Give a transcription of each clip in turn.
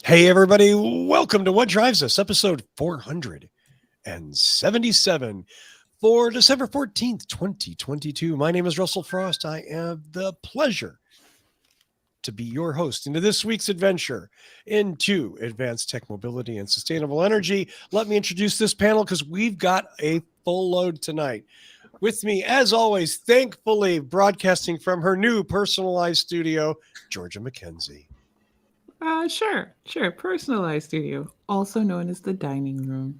Hey, everybody. Welcome to What Drives Us, episode 477 for December 14th, 2022. My name is Russell Frost. I have the pleasure to be your host into this week's adventure into advanced tech mobility and sustainable energy. Let me introduce this panel because we've got a full load tonight. With me, as always, thankfully broadcasting from her new personalized studio, Georgia McKenzie. Sure. Personalized studio, also known as the dining room.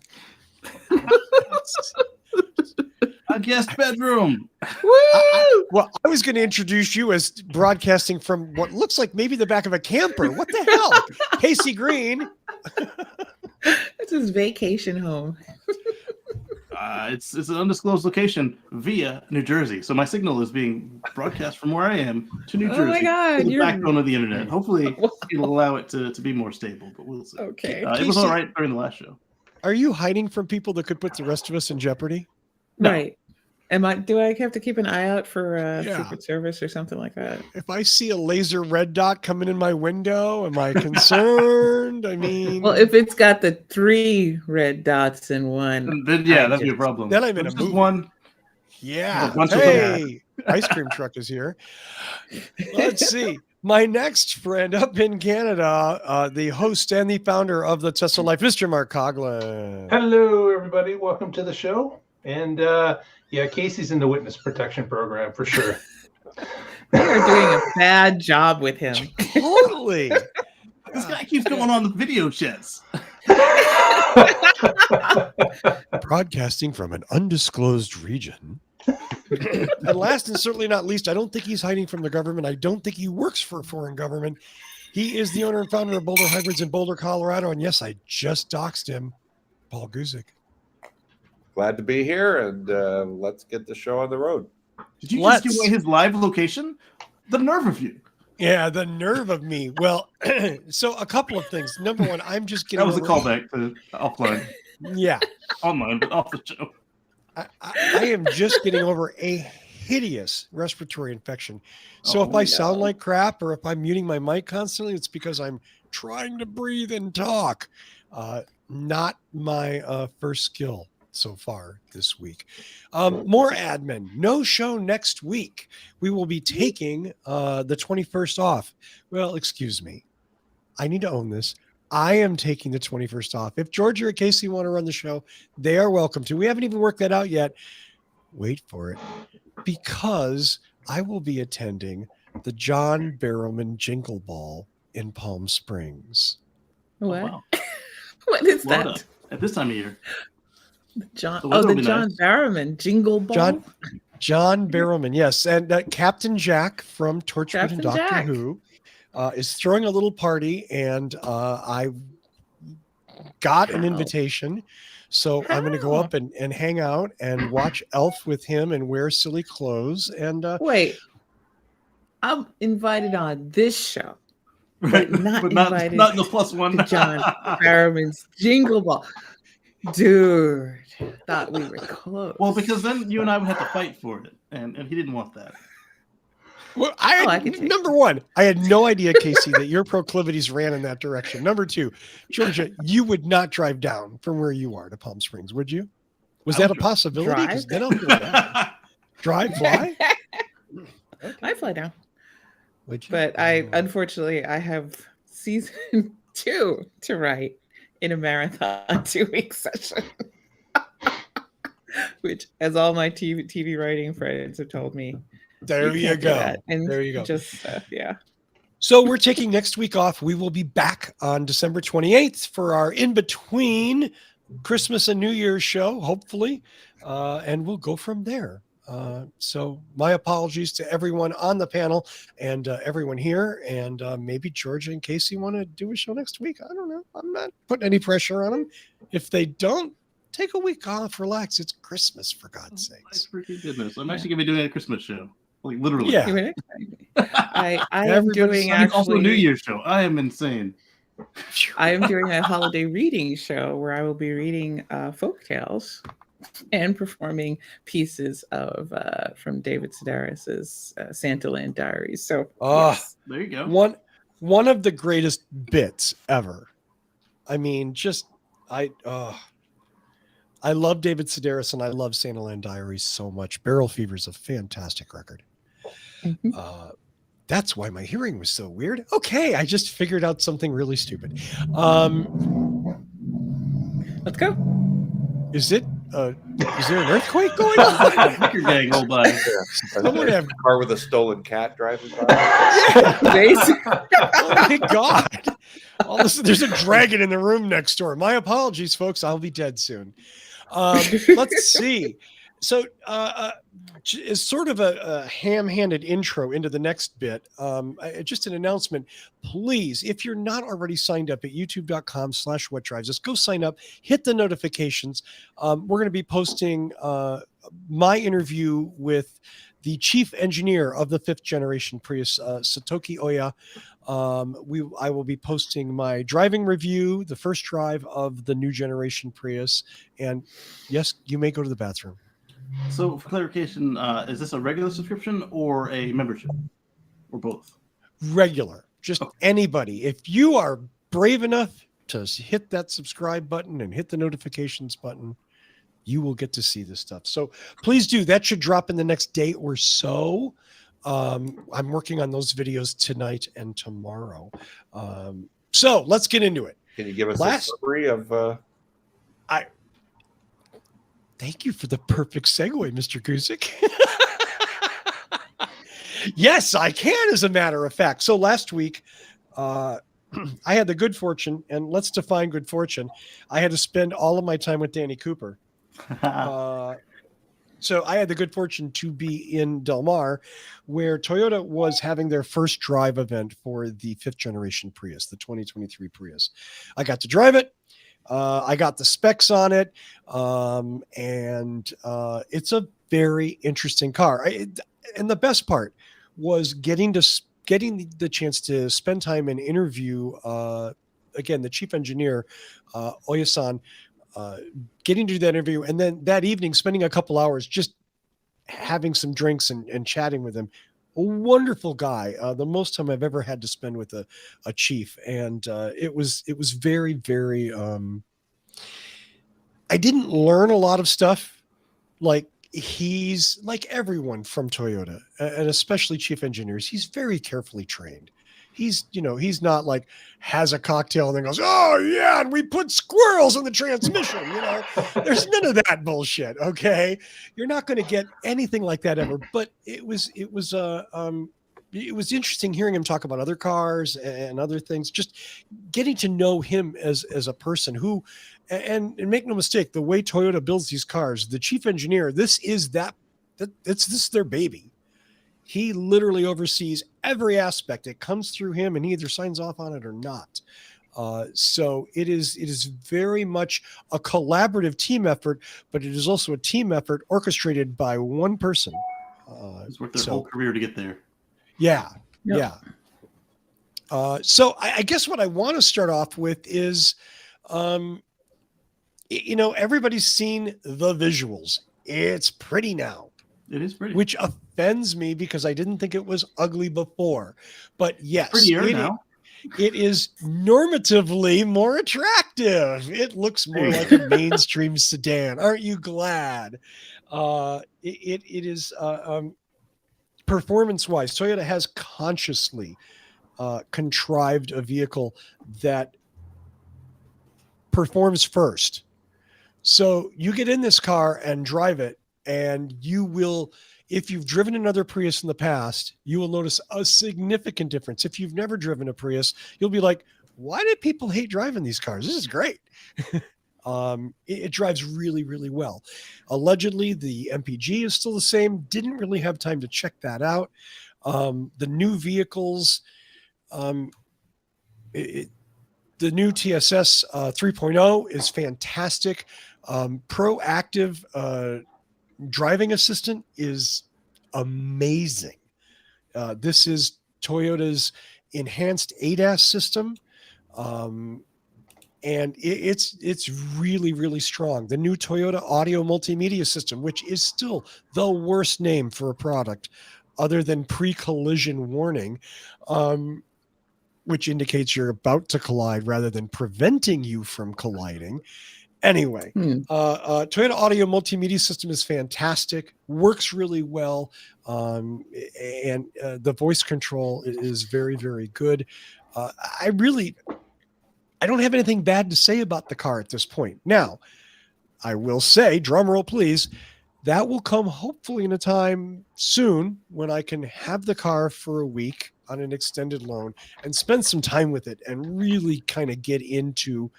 A guest bedroom. Woo! I was going to introduce you as broadcasting from what looks like maybe the back of a camper. What the hell? Kacey Green. It's his vacation home. It's an undisclosed location via New Jersey. So my signal is being broadcast from where I am to New Jersey. Oh my God. The backbone of the internet. Hopefully it'll allow it to be more stable, but we'll see. Okay. It was all right during the last show. Are you hiding from people that could put the rest of us in jeopardy? No. Right. Do I have to keep an eye out for Secret Service or something like that? If I see a laser red dot coming in my window, am I concerned? I mean... Well, if it's got the 3 red dots in one... Then that'd be a problem. Then I'm in a movie. One. Yeah. Hey, ice cream truck is here. Let's see. My next friend up in Canada, the host and the founder of the Tesla Life, Mr. Mark Coughlin. Hello, everybody. Welcome to the show. And Casey's in the witness protection program for sure. They are doing a bad job with him. Totally. This guy keeps going on the video chats. Broadcasting from an undisclosed region. And last and certainly not least, I don't think he's hiding from the government. I don't think he works for a foreign government. He is the owner and founder of Boulder Hybrids in Boulder, Colorado. And yes, I just doxed him, Paul Guzik. Glad to be here, and let's get the show on the road. Did you just give away his live location? The nerve of you. Yeah, the nerve of me. Well, so a couple of things. Number one, I'm just getting... That was a callback to offline. Yeah. Online, but off the show. I am just getting over a hideous respiratory infection. So if I sound like crap or if I'm muting my mic constantly, it's because I'm trying to breathe and talk. Not my first skill so far this week. More admin. No show next week. We will be taking the 21st off. Well, excuse me. I need to own this. I am taking the 21st off. If Georgia or Kacey want to run the show, they are welcome to. We haven't even worked that out yet. Wait for it. Because I will be attending the John Barrowman Jingle Ball in Palm Springs. What? Oh, wow. What is that? At this time of year. The John Barrowman Jingle Ball? John Barrowman, yes. And Captain Jack from Torchwood and Doctor Who is throwing a little party, and I got an invitation. So I'm going to go up and hang out and watch Elf with him and wear silly clothes. And wait, I'm invited on this show, but not in the plus one. To John Barrowman's Jingle Ball. Dude, thought we were close. Well, because then you and I would have to fight for it, and he didn't want that. Well, number one, I had no idea, Kacey, that your proclivities ran in that direction. Number two, Georgia, you would not drive down from where you are to Palm Springs, would you? Was that a possibility? Because then I'll go down. Drive, fly? I fly down. Would you? But unfortunately, I have season 2 to write in a marathon 2-week session. Which, as all my TV writing friends have told me, there you go. And there you go. Just So we're taking next week off. We will be back on December 28th for our in-between Christmas and New Year's show, hopefully. And we'll go from there. So my apologies to everyone on the panel and everyone here. And maybe Georgia and Kacey want to do a show next week. I don't know. I'm not putting any pressure on them. If they don't, take a week off, relax. It's Christmas, for God's sakes. My freaking goodness. I'm actually going to be doing a Christmas show. Like, literally. Yeah. I am doing also a New Year's show. I am insane. I am doing a holiday reading show where I will be reading folk tales and performing pieces of from David Sedaris's Santaland Diaries. So there you go. One of the greatest bits ever I mean, I love David Sedaris and I love Santa Land Diaries so much. Barrel Fever is a fantastic record. Mhm. That's why my hearing was so weird. Okay, I just figured out something really stupid. Let's go. Is there an earthquake going on? Biker gang roll by. Someone have Car with a stolen cat driving by. Basically. oh my god! There's a dragon in the room next door. My apologies, folks. I'll be dead soon. Let's see. So, is sort of a ham-handed intro into the next bit. Just an announcement. Please, if you're not already signed up at youtube.com/whatdrives, just go sign up, hit the notifications. We're going to be posting my interview with the chief engineer of the 5th generation Prius, Satoki Oya. I will be posting my driving review, the first drive of the new generation Prius. And yes, you may go to the bathroom. So, for clarification, is this a regular subscription or a membership, or both? Regular, just anybody. If you are brave enough to hit that subscribe button and hit the notifications button, you will get to see this stuff. So please do. That should drop in the next day or so. I'm working on those videos tonight and tomorrow. So let's get into it. Can you give us a summary of? Thank you for the perfect segue, Mr. Guzik. Yes, I can, as a matter of fact. So last week, I had the good fortune, and let's define good fortune. I had to spend all of my time with Danny Cooper. So I had the good fortune to be in Del Mar, where Toyota was having their first drive event for the 5th generation Prius, the 2023 Prius. I got to drive it. I got the specs on it, and it's a very interesting car. And the best part was getting the chance to spend time and interview, again, the chief engineer, Oya-san, getting to do that interview. And then that evening, spending a couple hours just having some drinks and chatting with him. A wonderful guy. The most time I've ever had to spend with a chief. And it was very, very, I didn't learn a lot of stuff. Like, he's like everyone from Toyota, and especially chief engineers. He's very carefully trained. He's not like has a cocktail and then goes, oh yeah, and we put squirrels in the transmission. There's none of that bullshit. Okay. You're not going to get anything like that ever, but it was interesting hearing him talk about other cars and other things, just getting to know him as a person who, and make no mistake, the way Toyota builds these cars, the chief engineer, this is their baby. He literally oversees every aspect. It comes through him and he either signs off on it or not. So it is very much a collaborative team effort, but it is also a team effort orchestrated by one person. It's worth their whole career to get there. Yeah. Yep. Yeah. So I guess what I want to start off with is, everybody's seen the visuals. It's pretty now. It is pretty. Which offends me because I didn't think it was ugly before. But yes, prettier now. It is normatively more attractive. It looks more like a mainstream sedan. Aren't you glad? It is performance-wise. Toyota has consciously contrived a vehicle that performs first. So you get in this car and drive it, and you will, if you've driven another Prius in the past, you will notice a significant difference. If you've never driven a Prius, you'll be like, why do people hate driving these cars? This is great. It drives really, really well. Allegedly, the MPG is still the same. Didn't really have time to check that out. The new vehicles, the new TSS 3.0 is fantastic. Proactive driving assistant is amazing. This is Toyota's enhanced ADAS system. And it's really, really strong. The new Toyota audio multimedia system, which is still the worst name for a product other than pre-collision warning. which indicates you're about to collide rather than preventing you from colliding. Anyway, Toyota Audio Multimedia System is fantastic, works really well, and the voice control is very, very good. I don't have anything bad to say about the car at this point. Now, I will say, drum roll please, that will come hopefully in a time soon when I can have the car for a week on an extended loan and spend some time with it and really kind of get into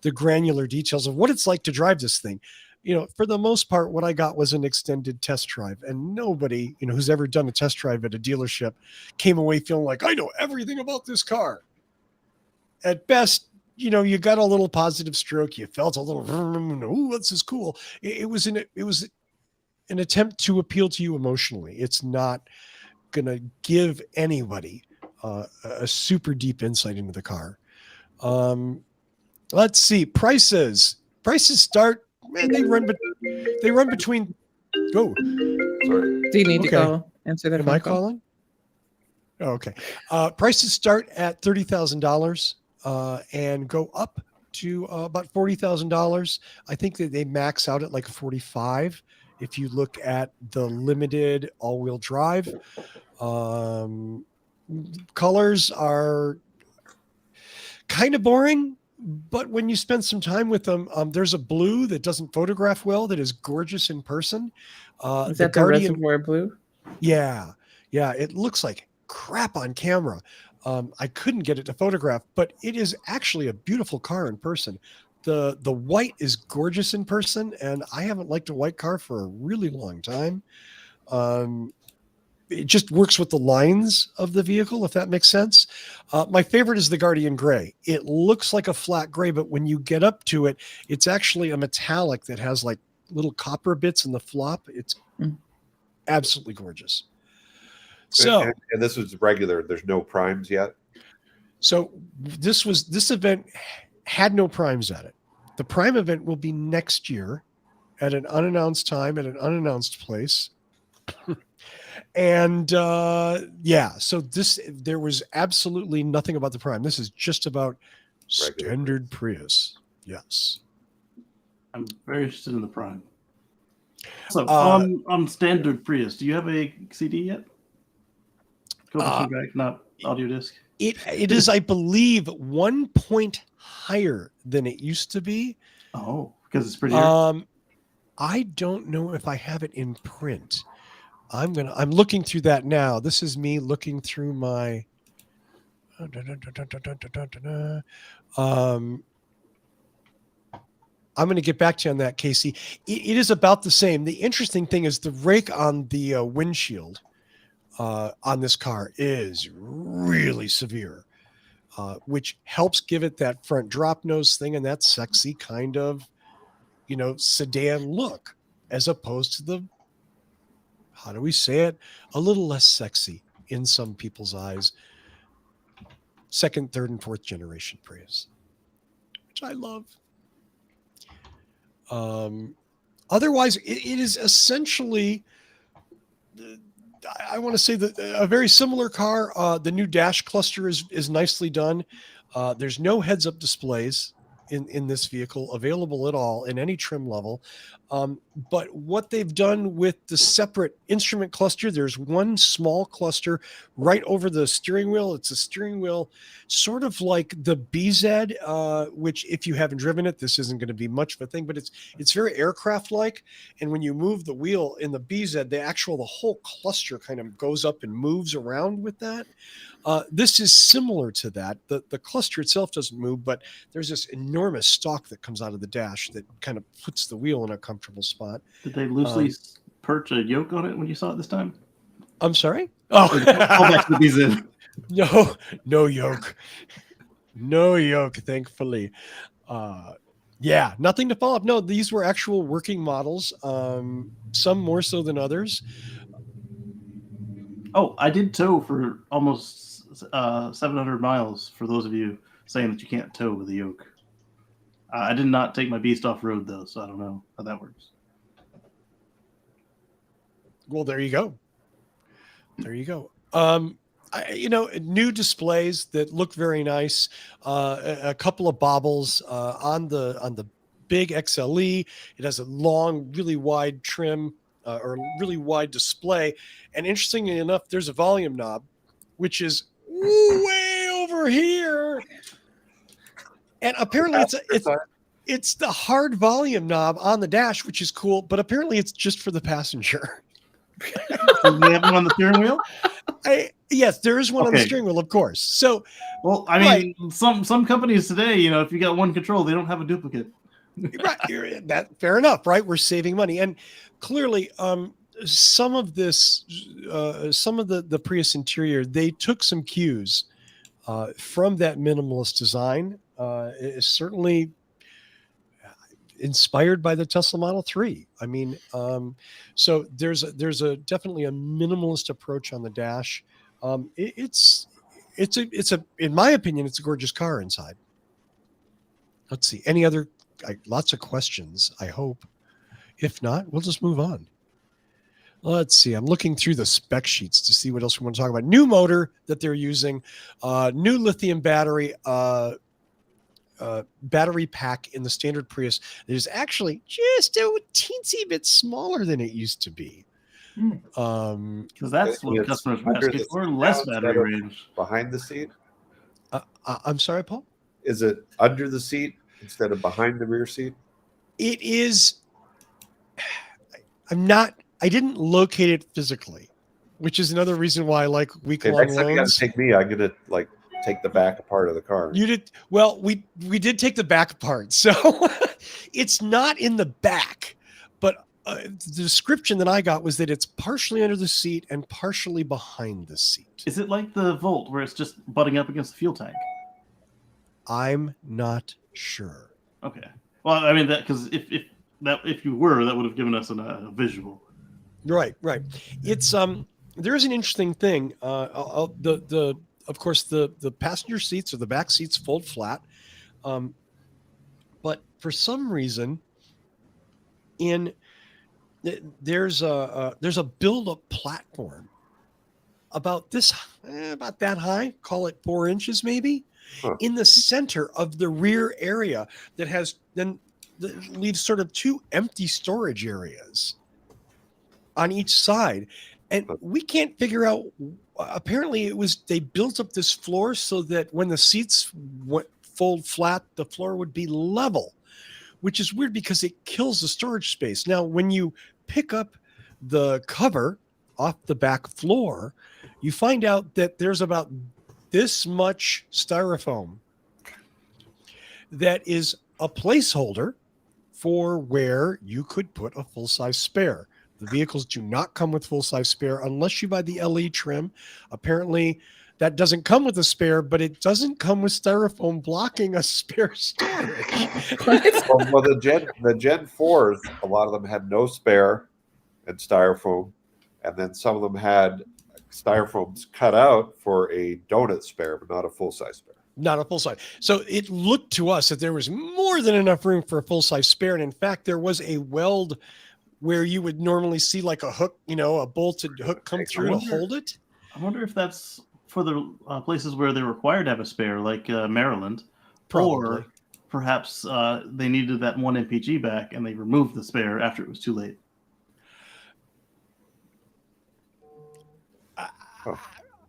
the granular details of what it's like to drive this thing. For the most part, what I got was an extended test drive, and nobody, who's ever done a test drive at a dealership came away feeling like, I know everything about this car. At best, you got a little positive stroke. You felt a little, oh, this is cool. It was an attempt to appeal to you emotionally. It's not going to give anybody a super deep insight into the car. Let's see. Prices start, they run between, go. Sorry. Do you need to go answer that? Am I calling? Oh, okay. Prices start at $30,000 and go up to about $40,000. I think that they max out at like 45. If you look at the limited all-wheel drive, colors are kind of boring, but when you spend some time with them, there's a blue that doesn't photograph well that is gorgeous in person. Is that the Reservoir Blue? Yeah. It looks like crap on camera. I couldn't get it to photograph, but it is actually a beautiful car in person. The white is gorgeous in person, and I haven't liked a white car for a really long time. It just works with the lines of the vehicle, if that makes sense. My favorite is the Guardian Gray. It looks like a flat gray, but when you get up to it, it's actually a metallic that has like little copper bits in the flop. It's absolutely gorgeous. So, and this was regular. There's no primes yet. So this event had no primes at it. The prime event will be next year at an unannounced time at an unannounced place. And so there was absolutely nothing about the prime. This is just about standard Prius. Yes. I'm very interested in the prime. So on standard Prius, do you have a CD yet? Back, not audio disc. It is, I believe, 1 point higher than it used to be. Oh, because it's prettier. I don't know if I have it in print. I'm looking through that now. This is me looking through my. I'm going to get back to you on that, Kacey. It is about the same. The interesting thing is the rake on the windshield on this car is really severe, which helps give it that front drop nose thing and that sexy kind of, sedan look, as opposed to the, how do we say it, a little less sexy in some people's eyes, second, third, and fourth generation Prius, which I love. Otherwise, it is essentially, I want to say that a very similar car. The new dash cluster is nicely done. There's no heads-up displays in this vehicle available at all in any trim level. But what they've done with the separate instrument cluster, there's one small cluster right over the steering wheel. It's a steering wheel sort of like the BZ, which if you haven't driven it, this isn't going to be much of a thing, but it's very aircraft-like. And when you move the wheel in the BZ, the whole cluster kind of goes up and moves around with that. This is similar to that. The cluster itself doesn't move, but there's this enormous stalk that comes out of the dash that kind of puts the wheel in a comfortable spot. Did they loosely perch a yoke on it when you saw it this time? I'm sorry? Oh, back to the BZ. No yoke. No yoke, thankfully. Nothing to follow up. No, these were actual working models, some more so than others. Oh, I did tow for almost 700 miles, for those of you saying that you can't tow with a yoke. I did not take my beast off road, though, so I don't know how that works. Well, there you go. New displays that look very nice. A couple of bobbles on the big XLE. It has a long, really wide trim or really wide display. And interestingly enough, there's a volume knob, which is way over here. And apparently it's the hard volume knob on the dash, which is cool, but apparently it's just for the passenger. Do they have one on the steering wheel? Yes, there is one on the Okay. steering wheel, of course. So, Well, I mean, some companies today, if you got one control, they don't have a duplicate. right, fair enough, right? We're saving money, and clearly, some of the Prius interior, they took some cues from that minimalist design. It's certainly inspired by the Tesla Model 3. I mean, so there's definitely a minimalist approach on the dash. It's in my opinion, it's a gorgeous car inside. Let's see. Any other lots of questions, I hope. If not, we'll just move on. Let's see. I'm looking through the spec sheets to see what else we want to talk about. New motor that they're using, new lithium battery, battery pack in the standard Prius. It is actually just a teensy bit smaller than it used to be. Because that's what It's customers were under asking the for, seat less now battery instead of range. Behind the seat? I'm sorry, Paul? Is it under the seat instead of behind the rear seat? It is. I didn't locate it physically, which is another reason why I like Okay, week-long next time you gotta loans. take me, I'm gonna take the back apart of the car. You did well. We did take the back apart, so it's not in the back. But the description that I got was that it's partially under the seat and partially behind the seat. Is it like the Volt, where it's just butting up against the fuel tank? I'm not sure. Okay. Well, I mean that because if you were, that would have given us a visual. Right. It's there's an interesting thing. Of course the passenger seats or the back seats fold flat, but for some reason, there's a build-up platform about that high, call it 4 inches maybe, in the center of the rear area that leaves sort of two empty storage areas on each side. And we can't figure out, apparently they built up this floor so that when the seats fold flat, the floor would be level, which is weird because it kills the storage space. Now, when you pick up the cover off the back floor, you find out that there's about this much styrofoam that is a placeholder for where you could put a full-size spare. The vehicles do not come with full-size spare unless you buy the LE trim. Apparently, that doesn't come with a spare, but it doesn't come with styrofoam blocking a spare storage. Well, the Gen 4s, a lot of them had no spare and styrofoam, and then some of them had styrofoams cut out for a donut spare, but not a full-size spare. Not a full size. So it looked to us that there was more than enough room for a full-size spare. And in fact, there was a weld where you would normally see like a hook, a bolted hook come through to hold it. I wonder if that's for the places where they're required to have a spare, like Maryland. Probably. Or perhaps they needed that one MPG back and they removed the spare after it was too late.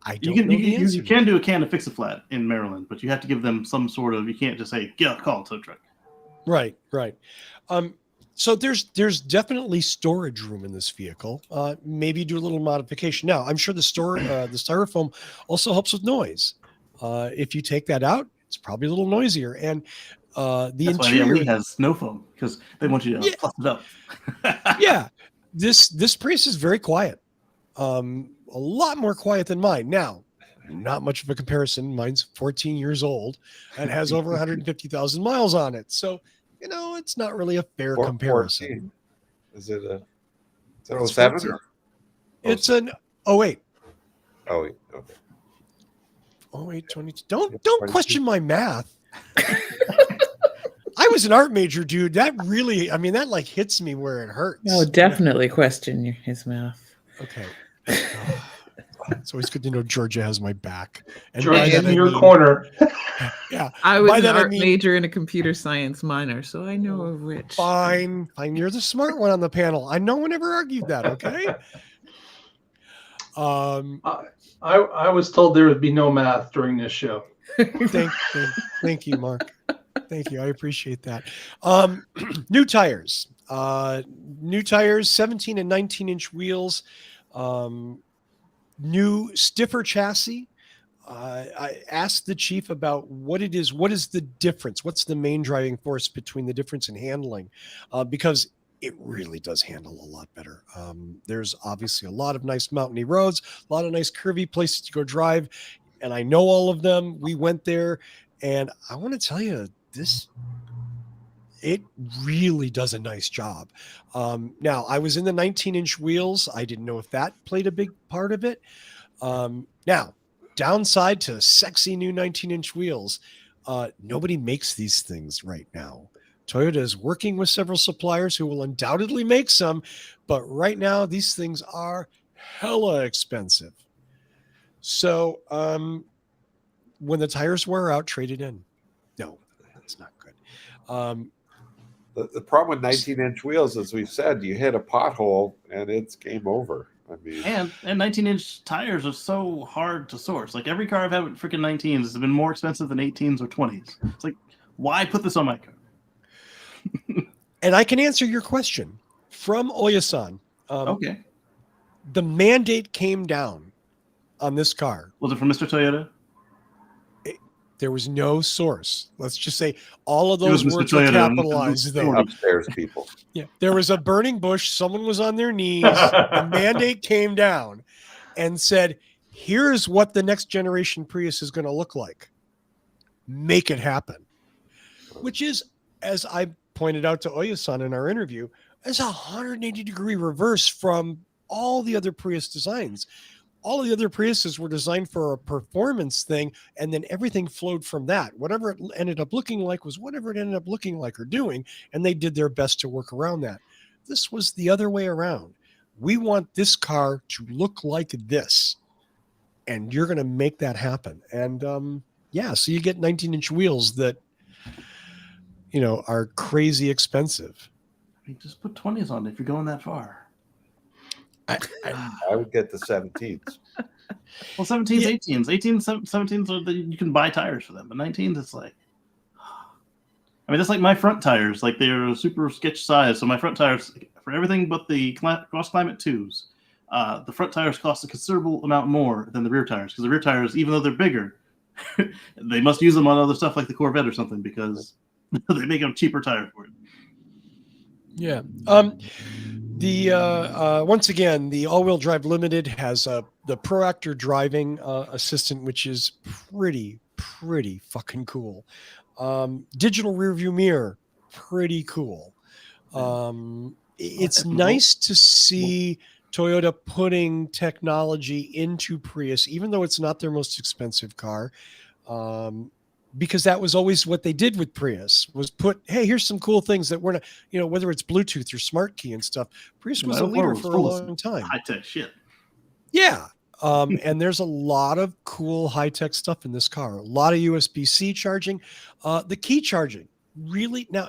I don't know the answer. You can do a can of Fix-A-Flat in Maryland, but you have to give them some sort of, you can't just say, call a tow truck. Right. So there's definitely storage room in this vehicle. Maybe do a little modification. Now, I'm sure the styrofoam also helps with noise. If you take that out, it's probably a little noisier. And the That's interior why the LE has no foam, because they want you to plus it up. yeah, this Prius is very quiet. A lot more quiet than mine. Now, not much of a comparison. Mine's 14 years old and has over 150,000 miles on it. So, it's not really a fair comparison. 14. Is it 07? It's an 08. Oh, wait, okay. 08, 22. Don't question my math. I was an art major, dude. That really, that like hits me where it hurts. No, definitely question his math. Okay. It's always good to know Georgia has my back. And George by is that, in I your mean- corner. Yeah. I was By an that, I art mean- major and a computer science minor, so I know of which. Fine. You're the smart one on the panel. No one ever argued that. Okay. I was told there would be no math during this show. Thank you, Mark. Thank you. I appreciate that. New tires. New tires, 17 and 19-inch wheels. New stiffer chassis. I asked the chief about what it is. What is the difference? What's the main driving force between the difference in handling? Because it really does handle a lot better. There's obviously a lot of nice mountainy roads, a lot of nice curvy places to go drive. And I know all of them. We went there, and I want to tell you it really does a nice job. Now, I was in the 19-inch wheels. I didn't know if that played a big part of it. Now, downside to sexy new 19-inch wheels, nobody makes these things right now. Toyota is working with several suppliers who will undoubtedly make some, but right now these things are hella expensive. So when the tires wear out, trade it in. No, that's not good. The problem with 19-inch wheels, as we've said, you hit a pothole and it's game over. I mean, And 19-inch tires are so hard to source. Like every car I've had with freaking 19s has been more expensive than 18s or 20s. It's like, why put this on my car? And I can answer your question from Oyasan. Okay. The mandate came down on this car. Was it from Mr. Toyota? There was no source. Let's just say all of It was those Mr. words were Toyota. capitalized though. upstairs people. Yeah. There was a burning bush. Someone was on their knees. The mandate came down and said, here's what the next generation Prius is going to look like. Make it happen. Which is, as I pointed out to Oyasan in our interview, is a 180-degree reverse from all the other Prius designs. All the other Priuses were designed for a performance thing, and then everything flowed from that. Whatever it ended up looking like was whatever it ended up looking like or doing, and they did their best to work around that. This was the other way around. We want this car to look like this, and you're going to make that happen. And so you get 19-inch wheels that are crazy expensive. I mean, just put 20s on it if you're going that far. I would get the 17s. Well, 17s, 18s. 18s, 17s, you can buy tires for them. But 19s, it's like... I mean, that's like my front tires. Like, they're super sketch size. So my front tires, for everything but the Cross Climate 2s, the front tires cost a considerable amount more than the rear tires. Because the rear tires, even though they're bigger, they must use them on other stuff like the Corvette or something because they make a cheaper tire for it. Yeah. Once again, the all-wheel drive limited has the ProActor driving assistant, which is pretty fucking cool. Digital rear view mirror, pretty cool. It's nice to see Toyota putting technology into Prius, even though it's not their most expensive car. Because that was always what they did with Prius was put, hey, here's some cool things that we're not, whether it's Bluetooth or smart key and stuff. Prius was a leader for a long time. High-tech shit. Yeah. And there's a lot of cool high-tech stuff in this car. A lot of USB-C charging. The key charging, really. Now,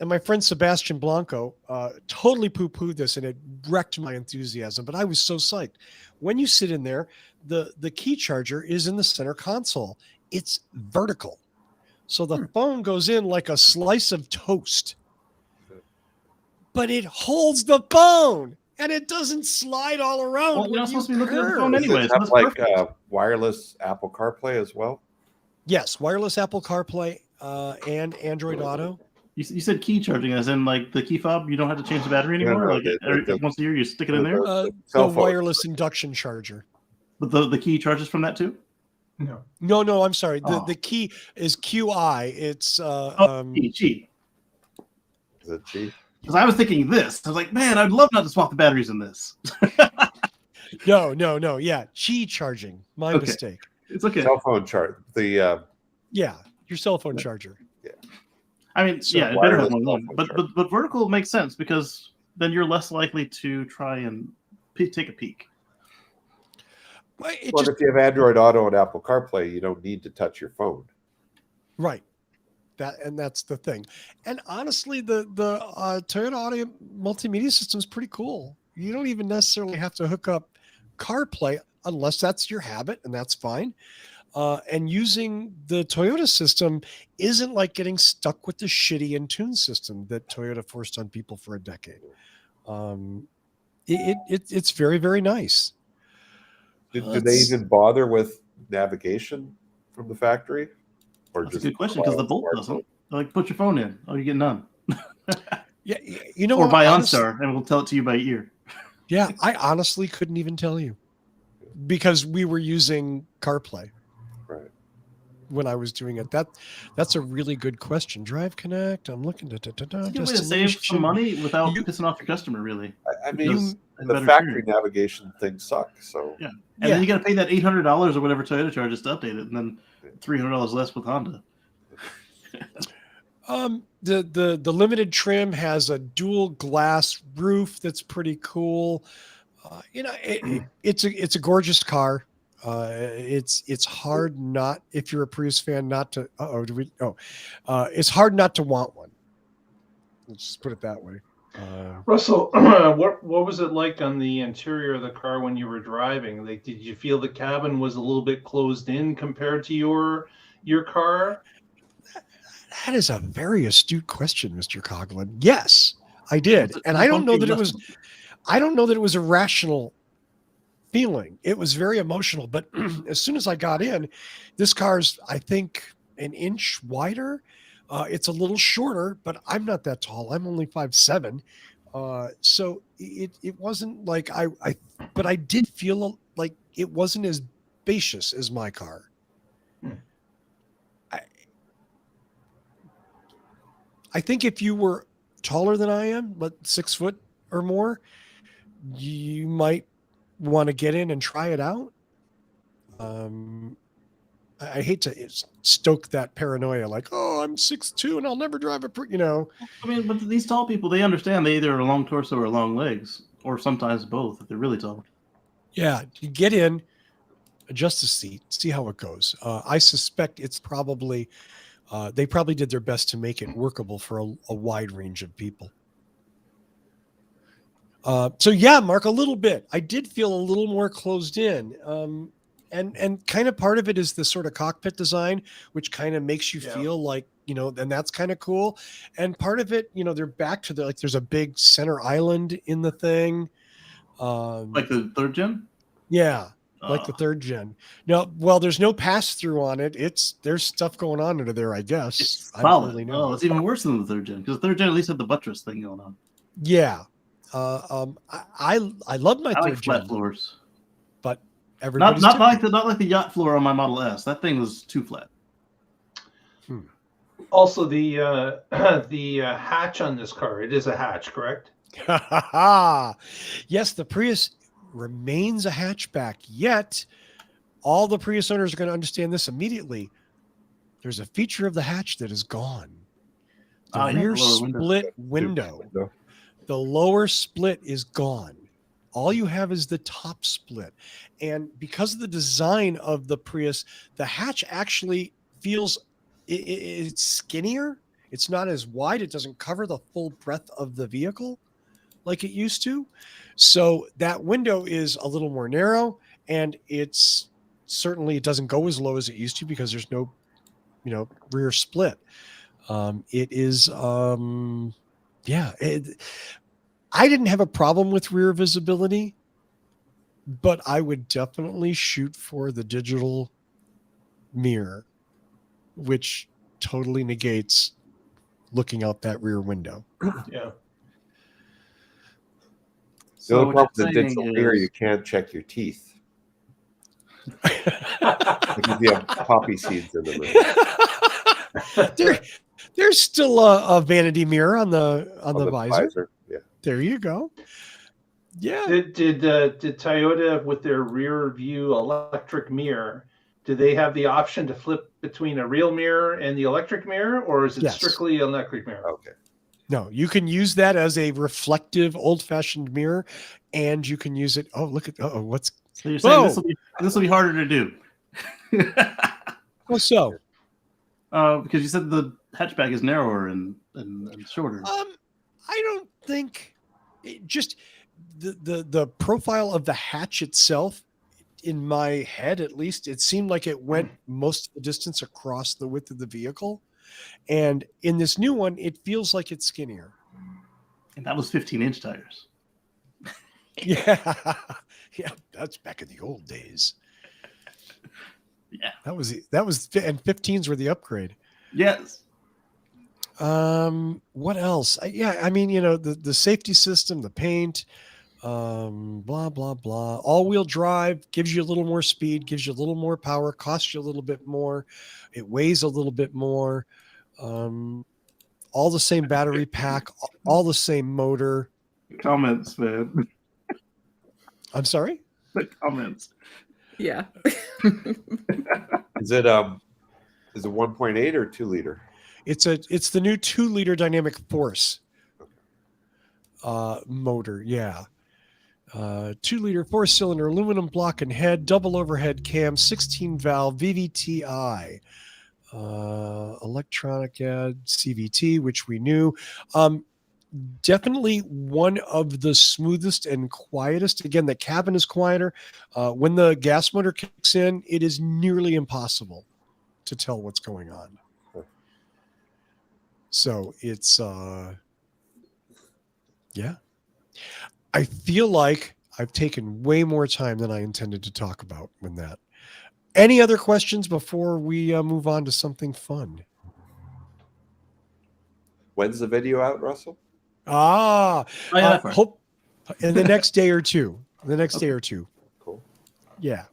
and my friend Sebastian Blanco totally poo-pooed this, and it wrecked my enthusiasm. But I was so psyched. When you sit in there, the key charger is in the center console. It's vertical. So the phone goes in like a slice of toast. But it holds the phone, and it doesn't slide all around. Well, you're not supposed to be looking at the curve. phone anyway. Does it have like wireless Apple CarPlay as well? Yes, wireless Apple CarPlay and Android Auto. You said key charging, as in like the key fob. You don't have to change the battery anymore. Once a year, you stick it in there. The wireless induction charger. But the key charges from that too. No. I'm sorry. The key is QI. It's G. Is it G? Because I was thinking this. I was like, man, I'd love not to swap the batteries in this. No. Yeah, Qi charging. My mistake. It's okay. Cell phone charge. Yeah, your cell phone charger. Yeah. I mean, So it better have wireless one. But vertical makes sense because then you're less likely to try and take a peek. Well, it Well, just if you have Android Auto and Apple CarPlay, you don't need to touch your phone. right. That's the thing. And honestly, the Toyota Audio multimedia system is pretty cool. You don't even necessarily have to hook up CarPlay unless that's your habit, and that's fine. And using the Toyota system isn't like getting stuck with the shitty Intune system that Toyota forced on people for a decade. It's very, very nice. Do they even bother with navigation from the factory? Or That's a good question because the Bolt doesn't. They're like, put your phone in. Oh, you get none. Yeah, you know, or what, buy honestly, OnStar, and we'll tell it to you by ear. Yeah, I honestly couldn't even tell you because we were using CarPlay Right. when I was doing it. That's a really good question. Drive Connect. I'm looking at It's a good way to save some money without pissing off your customer, really. I mean, Because the factory navigation things suck. So yeah, and then you got to pay that $800 or whatever Toyota charges to update it, and then $300 less with Honda. The limited trim has a dual glass roof that's pretty cool. It's a gorgeous car. It's hard not, if you're a Prius fan, not to. It's hard not to want one. Let's just put it that way. Russell, what was it like on the interior of the car when you were driving? Like, did you feel the cabin was a little bit closed in compared to your car? That is a very astute question, Mr. Coughlin. Yes, I did, and I don't know that it was. I don't know that it was a rational feeling. It was very emotional. But as soon as I got in, this car's, I think, an inch wider. It's a little shorter, but I'm not that tall. I'm only 5'7". So it wasn't like but I did feel like it wasn't as spacious as my car. I think if you were taller than I am, but 6 foot or more, you might want to get in and try it out. I hate to stoke that paranoia, like, oh, I'm 6'2" and I'll never drive a, I mean, but these tall people, they understand they either are a long torso or long legs, or sometimes both if they're really tall. Yeah, you get in, adjust the seat, see how it goes. I suspect it's probably, they probably did their best to make it workable for a wide range of people. So yeah, Mark, a little bit. I did feel a little more closed in. And kind of part of it is the sort of cockpit design, which kind of makes you feel like, and that's kind of cool. And part of it, they're back to there's a big center island in the thing. Like the third gen? Yeah. Like the third gen. No, well, there's no pass through on it. There's stuff going on under there, I guess. It's I don't really solid. know. Oh, it's even worse than the third gen because the third gen at least had the buttress thing going on. Yeah. I love my I like third flat gen, floors. but Not everybody's not like different. the yacht floor on my Model S. That thing was too flat. Also, the hatch on this car, it is a hatch, correct? Yes, the Prius remains a hatchback, yet all the Prius owners are going to understand this immediately. There's a feature of the hatch that is gone. The rear split window. The lower split is gone. All you have is the top split. And because of the design of the Prius, the hatch actually feels it's skinnier. It's not as wide. It doesn't cover the full breadth of the vehicle like it used to. So that window is a little more narrow, and it doesn't go as low as it used to because there's no, rear split. It is, I didn't have a problem with rear visibility, but I would definitely shoot for the digital mirror, which totally negates looking out that rear window. Yeah. The only problem with the digital mirror, you can't check your teeth. Because you have poppy seeds in them. There's still a vanity mirror on the visor. Yeah. There you go. Yeah. Did Toyota, with their rear view electric mirror, do they have the option to flip between a real mirror and the electric mirror, or is it strictly an electric mirror? Okay. No, you can use that as a reflective old-fashioned mirror, and you can use it. Oh, look at what's. So you're saying this will be This will be harder to do. Well, so Because you said the hatchback is narrower and shorter. I don't think just the profile of the hatch itself, in my head at least, it seemed like it went most of the distance across the width of the vehicle. And in this new one, it feels like it's skinnier. And that was 15-inch tires. Yeah. Yeah. That's back in the old days. Yeah. That was, and 15s were the upgrade. Yes. What else? I mean, the safety system, the paint, blah, blah, blah. All-wheel drive gives you a little more speed, gives you a little more power, costs you a little bit more. It weighs a little bit more. All the same battery pack, all the same motor. Comments, man. I'm sorry? The comments. Yeah. Is it 1.8 or 2 liter? It's the new 2-liter dynamic force motor. Yeah. 2-liter 4-cylinder aluminum block and head, double overhead cam, 16 valve VVTi, electronic CVT, which we knew. Definitely one of the smoothest and quietest. Again, the cabin is quieter. When the gas motor kicks in, it is nearly impossible to tell what's going on. So it's, yeah. I feel like I've taken way more time than I intended to talk about with that. Any other questions before we move on to something fun? When's the video out, Russell? Hope in the next day or two. Day or two. Cool. Yeah.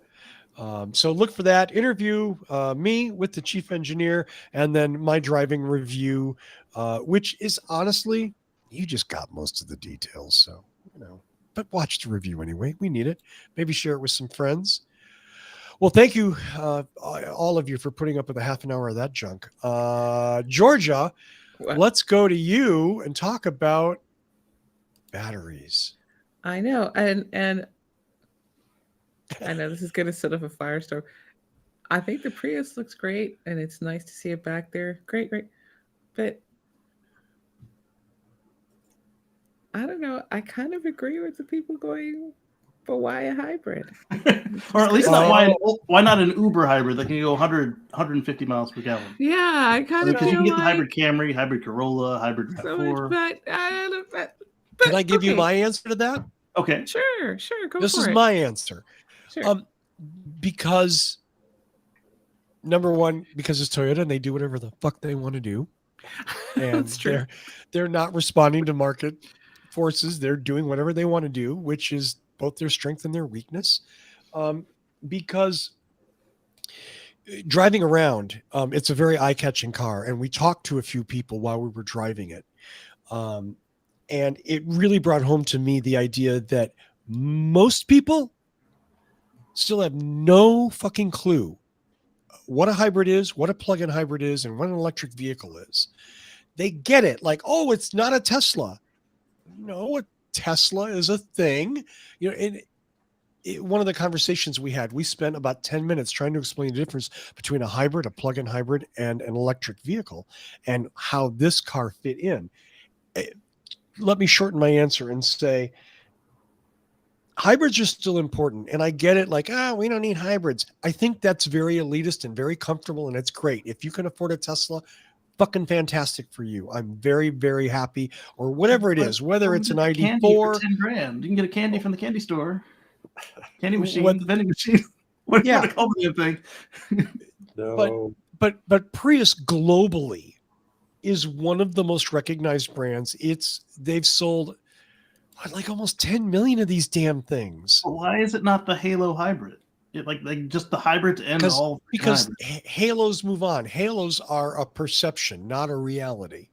So look for that interview, me with the chief engineer, and then my driving review, which is honestly, you just got most of the details. So, but watch the review anyway. We need it. Maybe share it with some friends. Well, thank you, all of you, for putting up with a half an hour of that junk. Georgia, What? let's go to you and talk about batteries. I know. And I know this is going to set off a firestorm. I think the Prius looks great, and it's nice to see it back there. Great. But I don't know. I kind of agree with the people going, but why a hybrid? Or at least not why not an Uber hybrid that can go 150 miles per gallon? Yeah, I kind of Because you feel can get the like hybrid Camry, hybrid Corolla, hybrid so RAV4. much, but Can I give you okay. my answer to that? Okay. Sure, go This for is it. my answer. Sure. Because number one, because it's Toyota and they do whatever the fuck they want to do. And That's true. they're not responding to market forces. They're doing whatever they want to do, which is both their strength and their weakness. Because driving around, it's a very eye-catching car. And we talked to a few people while we were driving it. And it really brought home to me the idea that most people still have no fucking clue what a hybrid is, what a plug-in hybrid is, and what an electric vehicle is. They get it. Like, oh, it's not a Tesla. No, a Tesla is a thing. One of the conversations we had, we spent about 10 minutes trying to explain the difference between a hybrid, a plug-in hybrid, and an electric vehicle, and how this car fit in. Let me shorten my answer and say, hybrids are still important. And I get it. Like, we don't need hybrids. I think that's very elitist and very comfortable. And it's great. If you can afford a Tesla, fucking fantastic for you. I'm very, very happy. Or whatever it is, whether it's an ID4. For $10,000. You can get a candy from the candy store. Candy machine, the vending machine. What do you want to call the thing? No. But Prius globally is one of the most recognized brands. They've sold like almost 10 million of these damn things. Why is it not the Halo hybrid? Like just the hybrids and all because hybrids. Halos move on. Halos are a perception, not a reality.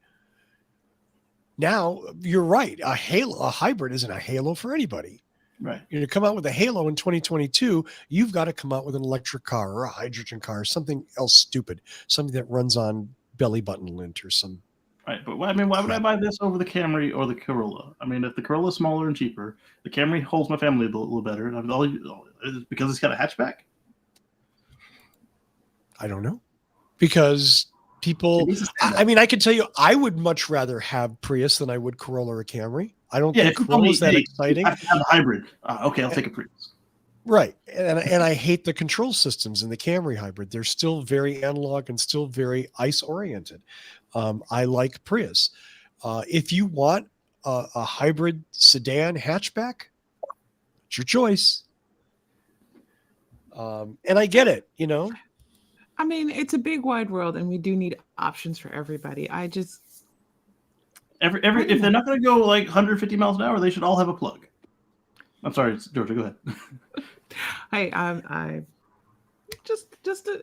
Now you're right. A hybrid isn't a halo for anybody. Right. You come out with a Halo in 2022, you've got to come out with an electric car or a hydrogen car or something else stupid, something that runs on belly button lint or some Right, but I mean, why would I buy this over the Camry or the Corolla? I mean, if the Corolla is smaller and cheaper, the Camry holds my family a little better. And because it's got a hatchback. I don't know, because people. I mean, I can tell you, I would much rather have Prius than I would Corolla or Camry. I don't think Corolla is that exciting. I have to have a hybrid. Okay, I'll take a Prius. Right, and I hate the control systems in the Camry hybrid. They're still very analog and still very ICE oriented. I like Prius. If you want a hybrid sedan hatchback, it's your choice. And I get it, you know. I mean, it's a big wide world, and we do need options for everybody. If they're not going to go like 150 miles an hour, they should all have a plug. I'm sorry, Georgia. Go ahead. I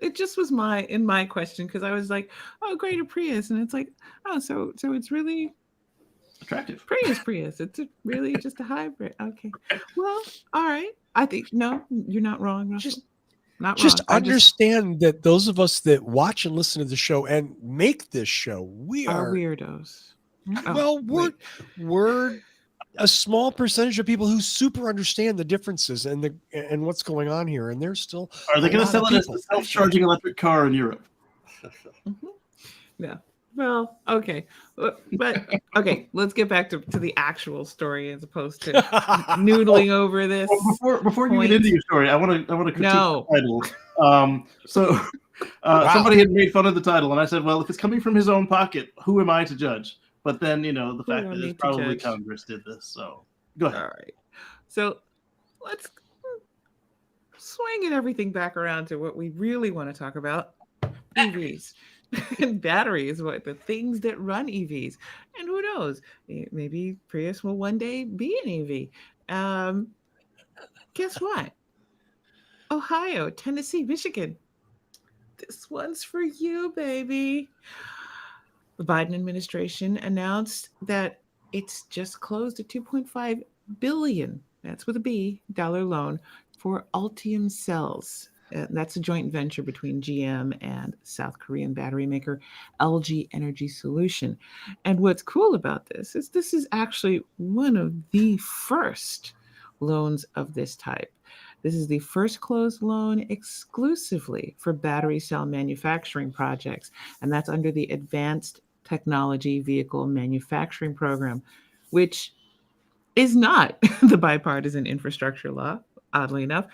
it just was my question, because I was like, oh, great, a Prius, and it's like, oh, so it's really attractive. Prius. It's really just a hybrid. Okay, well, all right. I think no, you're not wrong, Russell. Just understand that those of us that watch and listen to the show and make this show, we are weirdos. Well, we're a small percentage of people who super understand the differences and what's going on here, and there's still. Are they going to sell it as a self-charging electric car in Europe? Mm-hmm. Yeah. Well, okay, but okay. Let's get back to the actual story as opposed to noodling over this. Well, before you get into your story, I want to critique the title. Somebody had made fun of the title, and I said, well, if it's coming from his own pocket, who am I to judge? But then, the fact that it's probably Congress did this. So go ahead. All right. So let's swing everything back around to what we really want to talk about: EVs. And batteries, the things that run EVs. And who knows, maybe Prius will one day be an EV. Guess what? Ohio, Tennessee, Michigan. This one's for you, baby. The Biden administration announced that it's just closed a $2.5 billion, that's with a B, dollar loan for Ultium cells. That's a joint venture between GM and South Korean battery maker LG Energy Solution. And what's cool about this is actually one of the first loans of this type. This is the first closed loan exclusively for battery cell manufacturing projects, and that's under the Advanced Technology Vehicle Manufacturing Program, which is not the bipartisan infrastructure law, oddly enough.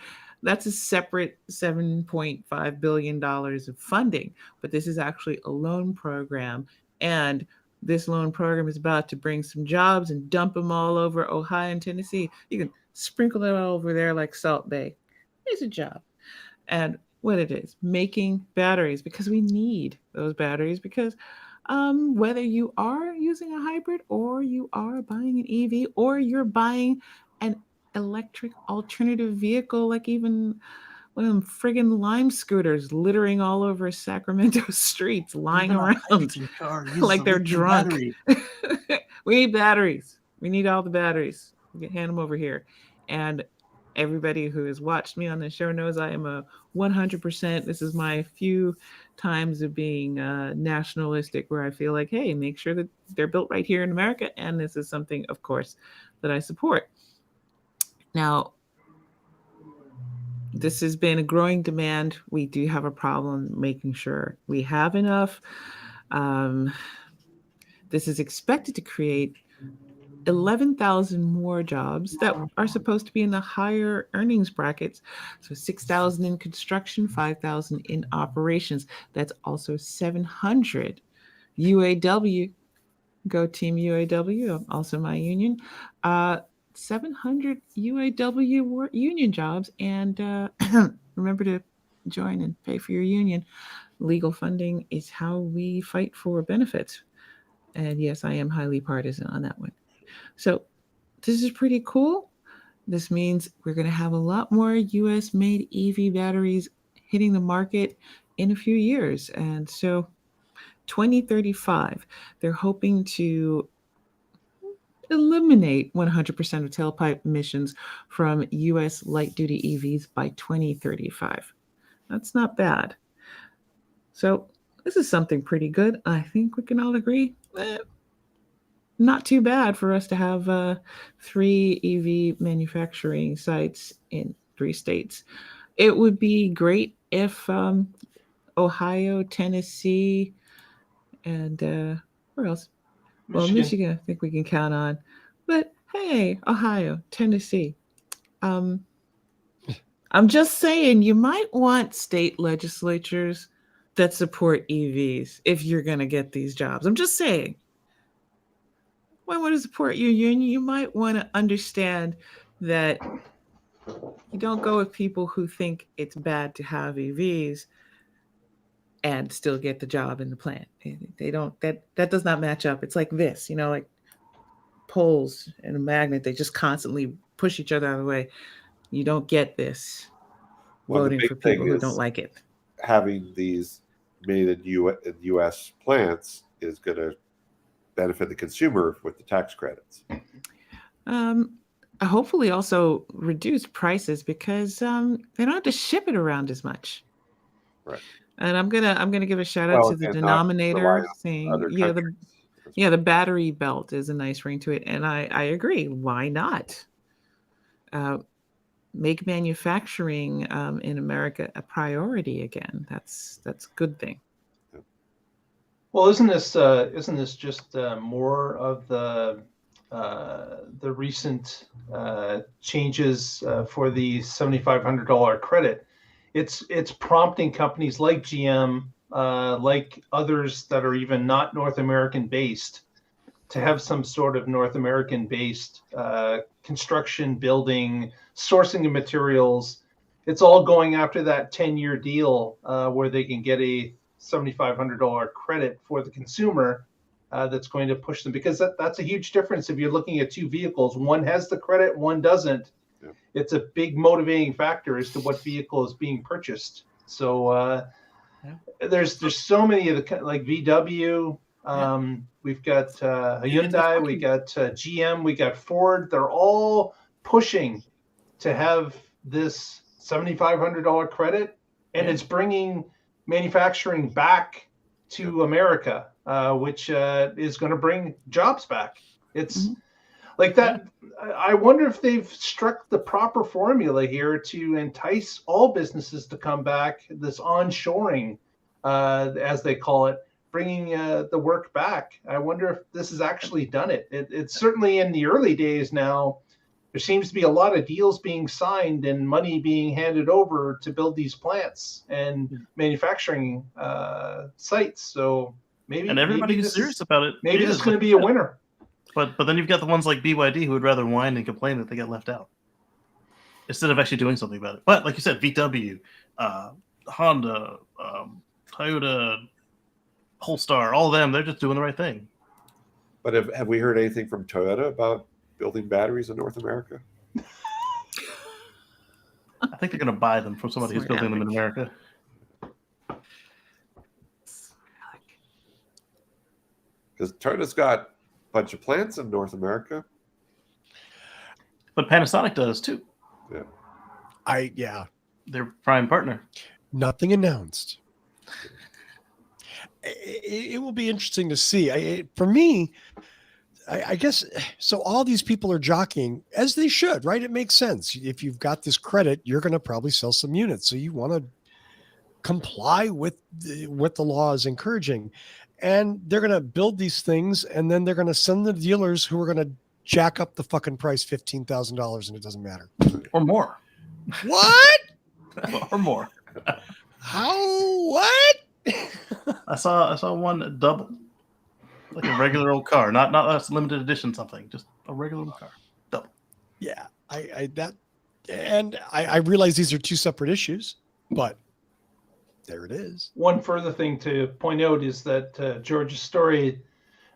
That's a separate $7.5 billion of funding, but this is actually a loan program. And this loan program is about to bring some jobs and dump them all over Ohio and Tennessee. You can sprinkle it all over there like Salt Bay. It's a job. And what it is, making batteries, because we need those batteries, because whether you are using a hybrid or you are buying an EV or you're buying an electric alternative vehicle, like even one of them friggin' Lime scooters littering all over Sacramento streets, lying around like they're drunk. We need batteries. We need all the batteries. We can hand them over here. And everybody who has watched me on the show knows I am a 100%. This is my few times of being nationalistic, where I feel like, hey, make sure that they're built right here in America. And this is something, of course, that I support. Now, this has been a growing demand. We do have a problem making sure we have enough. This is expected to create 11,000 more jobs that are supposed to be in the higher earnings brackets. So 6,000 in construction, 5,000 in operations. That's also 700 UAW. Go Team UAW, also my union. 700 UAW union jobs, and remember to join and pay for your union. Legal funding is how we fight for benefits. And yes, I am highly partisan on that one. So this is pretty cool. This means we're going to have a lot more US made EV batteries hitting the market in a few years. And so 2035, they're hoping to eliminate 100% of tailpipe emissions from U.S. light-duty EVs by 2035. That's not bad. So this is something pretty good. I think we can all agree. Not too bad for us to have 3 EV manufacturing sites in 3 states. It would be great if Ohio, Tennessee, and where else? Well, Michigan, I think we can count on. But hey, Ohio, Tennessee. I'm just saying, you might want state legislatures that support EVs if you're going to get these jobs. I'm just saying. Might want to support your union. You might want to understand that you don't go with people who think it's bad to have EVs and still get the job in the plant. They don't. That does not match up. It's like this, like poles and a magnet. They just constantly push each other out of the way. You don't get this voting for people who don't like it. Having these made in U.S. plants is going to benefit the consumer with the tax credits. Hopefully also reduce prices because they don't have to ship it around as much. Right. And I'm gonna give a shout out to the denominator saying, the battery belt is a nice ring to it, and I agree. Why not make manufacturing in America a priority again? That's a good thing. Well, isn't this just more of the recent changes for the $7,500 credit? It's prompting companies like GM, like others that are even not North American based, to have some sort of North American based construction, building, sourcing of materials. It's all going after that 10-year deal where they can get a $7,500 credit for the consumer that's going to push them, because that's a huge difference. If you're looking at 2 vehicles, one has the credit, one doesn't. Yeah. It's a big motivating factor as to what vehicle is being purchased. So there's so many of the, like VW, we've got a Hyundai, we got GM, we got Ford. They're all pushing to have this $7,500 credit, and it's bringing manufacturing back to America, which is going to bring jobs back. It's like that. I wonder if they've struck the proper formula here to entice all businesses to come back. This onshoring, as they call it, bringing the work back. I wonder if this has actually done it. It's certainly in the early days now. There seems to be a lot of deals being signed and money being handed over to build these plants and manufacturing sites. So maybe everybody's serious about it. Maybe this is going to be a winner. But then you've got the ones like BYD who would rather whine and complain that they get left out instead of actually doing something about it. But like you said, VW, Honda, Toyota, Polestar, all of them, they're just doing the right thing. But have we heard anything from Toyota about building batteries in North America? I think they're going to buy them from somebody who's building them in America. Because Toyota's got a bunch of plants in North America. But Panasonic does too. Yeah. Their prime partner. Nothing announced. It will be interesting to see. For me, I guess, so all these people are jockeying, as they should, right? It makes sense. If you've got this credit, you're going to probably sell some units. So you want to comply with what the law is encouraging. And they're going to build these things, and then they're going to send the dealers who are going to jack up the fucking price $15,000, and it doesn't matter. Or more. What? Or more. How? What? I saw one double. Like a regular old car, not a limited edition something, just a regular old car. Double. Yeah, I realize these are 2 separate issues, but there it is. One further thing to point out is that George's story,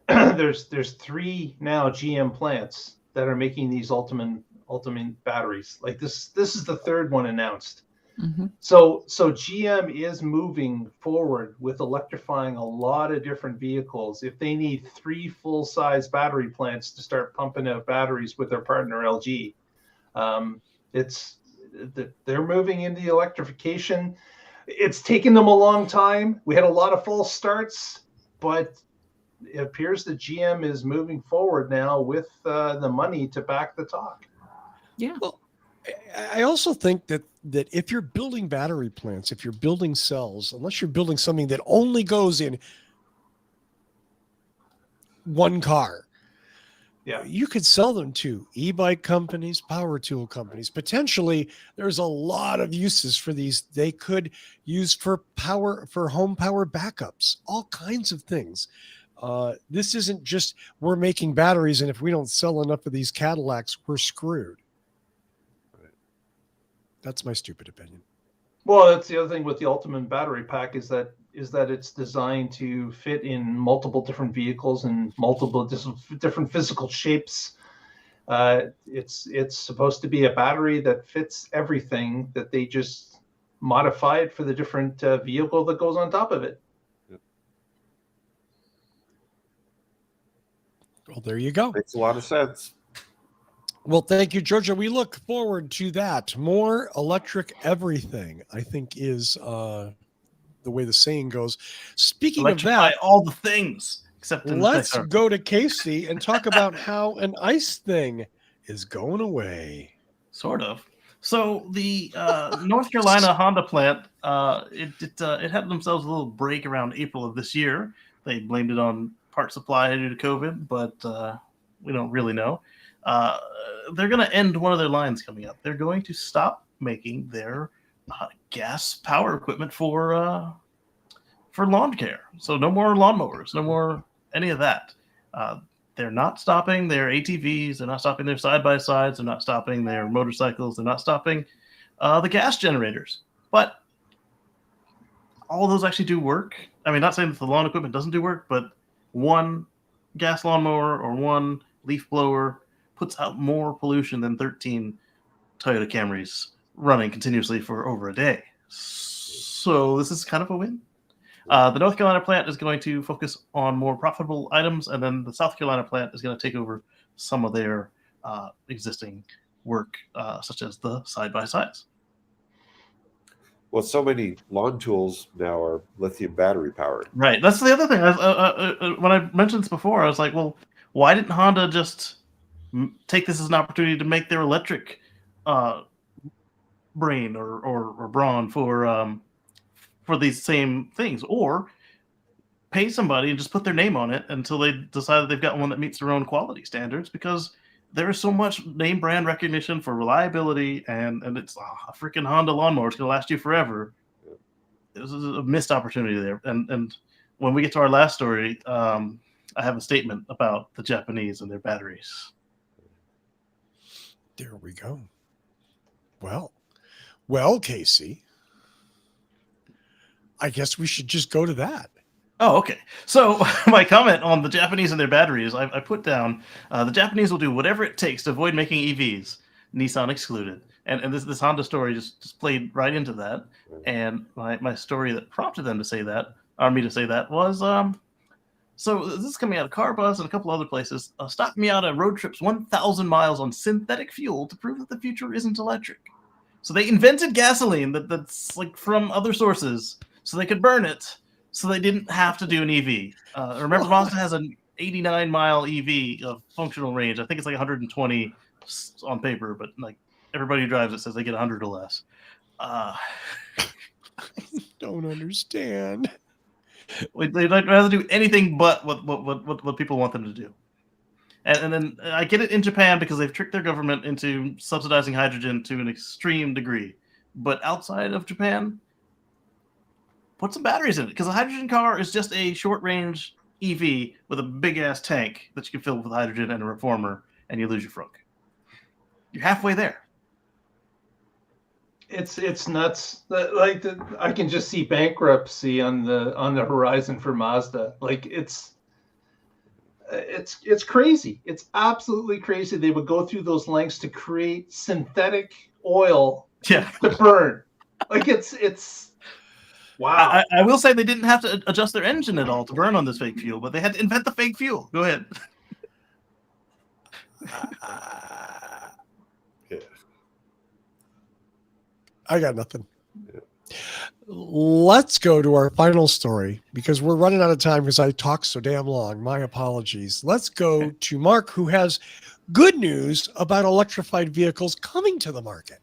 there's 3 now GM plants that are making these ultimate batteries. Like this is the 3rd one announced. Mm-hmm. So GM is moving forward with electrifying a lot of different vehicles. If they need 3 full-size battery plants to start pumping out batteries with their partner LG, they're moving into the electrification. It's taken them a long time. We had a lot of false starts, but it appears that GM is moving forward now with the money to back the talk. Yeah. Well, I also think that if you're building battery plants, if you're building cells, unless you're building something that only goes in one car, Yeah. you could sell them to e-bike companies, power tool companies. Potentially, there's a lot of uses for these. They could use for home power backups, all kinds of things. This isn't just we're making batteries, and if we don't sell enough of these Cadillacs, we're screwed. That's my stupid opinion. Well, that's the other thing with the Ultimate battery pack is that it's designed to fit in multiple different vehicles and multiple different physical shapes. It's supposed to be a battery that fits everything, that they just modify it for the different vehicle that goes on top of it. Well, there you go. Makes a lot of sense. Well, thank you, Georgia. We look forward to that. More electric everything, I think, is the way the saying goes. Speaking Electrify of that, all the things except let's go to Kacey and talk about how an ice thing is going away. Sort of. So the North Carolina Honda plant, it had themselves a little break around April of this year. They blamed it on part supply due to COVID, but we don't really know. They're going to end one of their lines coming up. They're going to stop making their gas power equipment for lawn care. So no more lawnmowers, no more any of that. They're not stopping their ATVs. They're not stopping their side-by-sides. They're not stopping their motorcycles. They're not stopping the gas generators. But all of those actually do work. I mean, not saying that the lawn equipment doesn't do work, but one gas lawnmower or one leaf blower puts out more pollution than 13 Toyota Camrys running continuously for over a day. So this is kind of a win. The North Carolina plant is going to focus on more profitable items, and then the South Carolina plant is going to take over some of their existing work, such as the side-by-sides. Well, so many lawn tools now are lithium battery powered. Right. That's the other thing. When I mentioned this before, I was like, well, why didn't Honda just take this as an opportunity to make their electric brain or brawn for these same things, or pay somebody and just put their name on it until they decide that they've got one that meets their own quality standards, because there is so much name brand recognition for reliability, and it's a freaking Honda lawnmower. It's going to last you forever. This is a missed opportunity there. And when we get to our last story, I have a statement about the Japanese and their batteries. There we go. Well, Kacey, I guess we should just go to that. Oh, okay. So my comment on the Japanese and their batteries, I put down, the Japanese will do whatever it takes to avoid making EVs, Nissan excluded. And this Honda story just played right into that. And my story that prompted them to say that, or me to say that, was, so this is coming out of Carbuzz and a couple other places, stopped me out of road trips 1,000 miles on synthetic fuel to prove that the future isn't electric. So they invented gasoline that's like from other sources so they could burn it, so they didn't have to do an EV. Remember, Mazda has an 89-mile EV of functional range. I think it's like 120 on paper, but like everybody who drives it says they get 100 or less. I don't understand. They'd rather do anything but what people want them to do. And then I get it in Japan because they've tricked their government into subsidizing hydrogen to an extreme degree. But outside of Japan, put some batteries in it, because a hydrogen car is just a short-range EV with a big-ass tank that you can fill with hydrogen and a reformer, and you lose your frunk. You're halfway there. It's nuts. I can just see bankruptcy on the horizon for Mazda. Like it's crazy. It's absolutely crazy. They would go through those lengths to create synthetic oil to burn. Like it's wow. I will say they didn't have to adjust their engine at all to burn on this fake fuel, but they had to invent the fake fuel. Go ahead. I got nothing. let's go to our final story because we're running out of time because I talked so damn long. My apologies. Let's go to Mark, who has good news about electrified vehicles coming to the market.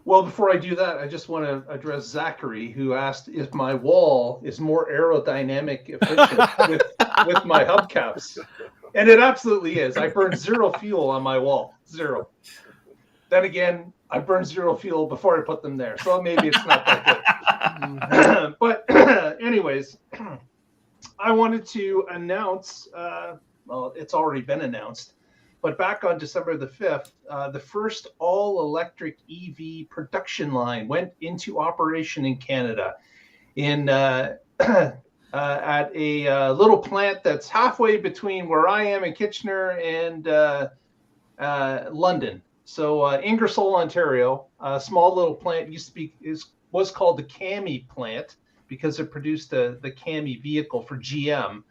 Well, before I do that, I just want to address Zachary, who asked if my wall is more aerodynamic efficient with my hubcaps. And it absolutely is. I burn zero fuel on my wall. Zero. Then again, I burn zero fuel before I put them there. So maybe it's not that good. But anyways, I wanted to announce, well, it's already been announced, but back on December the 5th, the first all-electric EV production line went into operation in Canada at a little plant that's halfway between where I am in Kitchener and London. So Ingersoll, Ontario, a small little plant was called the Kacey plant because it produced the Kacey vehicle for GM,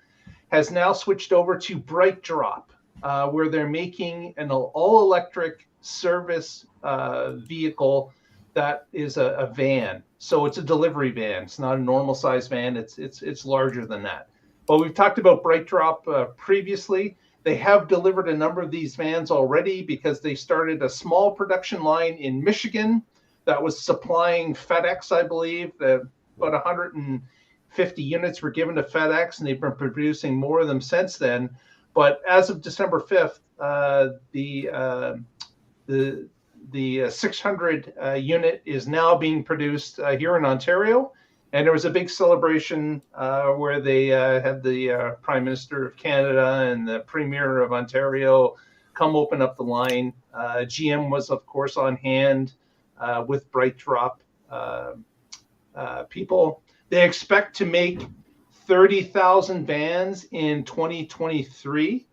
has now switched over to BrightDrop, where they're making an all-electric service vehicle that is a van. So it's a delivery van. It's not a normal size van. It's larger than that. But we've talked about BrightDrop previously. They have delivered a number of these vans already because they started a small production line in Michigan that was supplying FedEx, I believe. About 150 units were given to FedEx, and they've been producing more of them since then. But as of December 5th, the 600 unit is now being produced here in Ontario. And there was a big celebration where they had the Prime Minister of Canada and the Premier of Ontario come open up the line. GM was, of course, on hand with BrightDrop people. They expect to make 30,000 vans in 2023,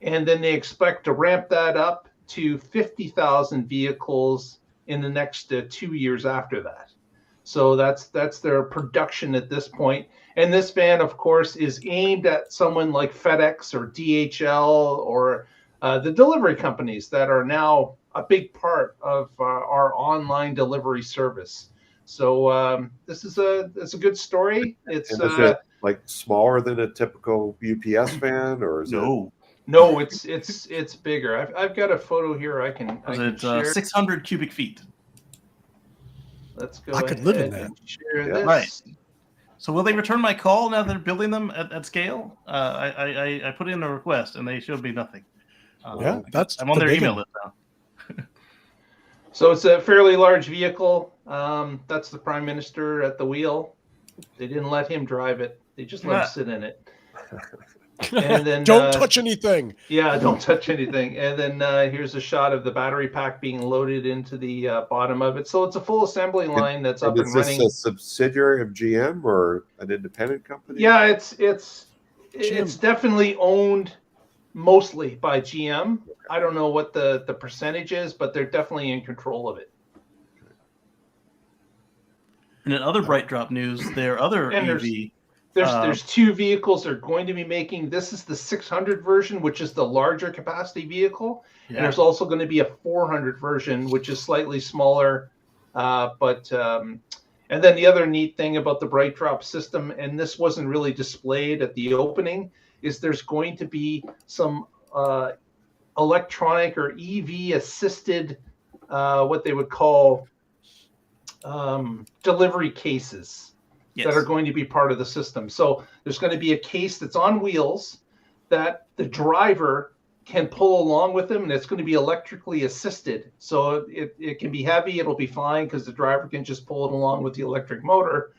and then they expect to ramp that up to 50,000 vehicles in the next 2 years after that. So that's their production at this point. And this van, of course, is aimed at someone like FedEx or DHL or the delivery companies that are now a big part of our online delivery service. So this is a good story. It's and is it like smaller than a typical UPS van, or is it? No, it's bigger. I've got a photo here. I can share. 600 cubic feet. Let's go. I could live in that. And share Yeah. this. Right. So will they return my call now they're building them at scale? I put in a request and they showed me nothing. Yeah, that's I'm on their big email one. list now. So it's a fairly large vehicle. That's the Prime Minister at the wheel. They didn't let him drive it. They just let him sit in it. And then don't touch anything. Yeah, don't touch anything. And then here's a shot of the battery pack being loaded into the bottom of it. So it's a full assembly line that's up and running. Is this a subsidiary of GM or an independent company? Yeah, it's definitely owned mostly by GM. I don't know what the percentage is, but they're definitely in control of it. And in other BrightDrop news, their other EV. There's two vehicles they're going to be making. This is the 600 version, which is the larger capacity vehicle. Yeah. And there's also going to be a 400 version, which is slightly smaller. And then the other neat thing about the BrightDrop system, and this wasn't really displayed at the opening, is there's going to be some electronic or EV assisted, what they would call delivery cases. Yes. That are going to be part of the system. So there's going to be a case that's on wheels that the driver can pull along with them, and it's going to be electrically assisted. So it can be heavy, it'll be fine because the driver can just pull it along with the electric motor.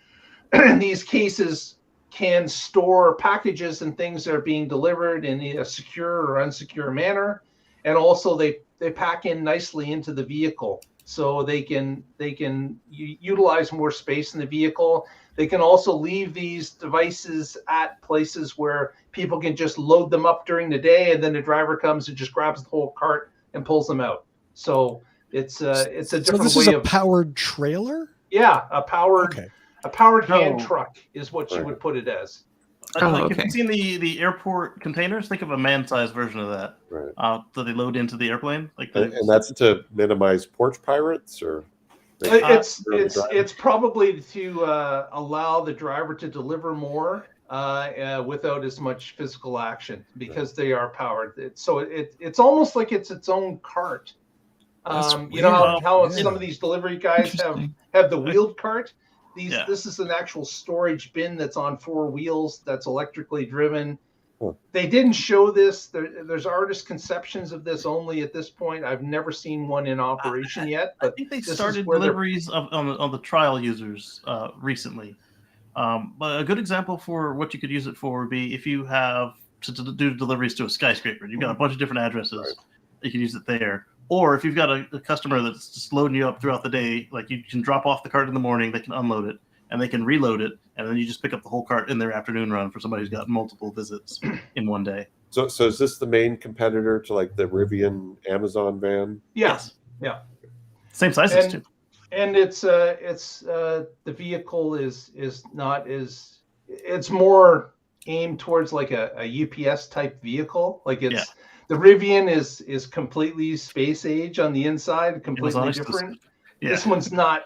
And these cases can store packages and things that are being delivered in a secure or unsecure manner. And also they pack in nicely into the vehicle. So they can utilize more space in the vehicle. They can also leave these devices at places where people can just load them up during the day, and then the driver comes and just grabs the whole cart and pulls them out. So it's a different way of. So this is a powered trailer? Yeah, a powered hand truck is what you would put it as. If you've seen the airport containers, think of a man-sized version of that. Right. That they load into the airplane. And that's to minimize porch pirates, or? It's probably to allow the driver to deliver more without as much physical action because they are powered. It's almost like it's its own cart. You know how some of these delivery guys have the wheeled cart. This is an actual storage bin that's on 4 wheels that's electrically driven. They didn't show this. There's artist conceptions of this only at this point. I've never seen one in operation yet. But I think they started deliveries on the trial users recently. But a good example for what you could use it for would be if you have to do deliveries to a skyscraper. You've got a bunch of different addresses. You can use it there. Or if you've got a customer that's just loading you up throughout the day, like you can drop off the cart in the morning, they can unload it, and they can reload it, and then you just pick up the whole cart in their afternoon run for somebody who's got multiple visits in one day. So is this the main competitor to like the Rivian Amazon van? Yes. Yeah. Same sizes too. And it's the vehicle is not as, it's more aimed towards like a UPS type vehicle. Like the Rivian is completely space age on the inside, completely different. Yeah. This one's not.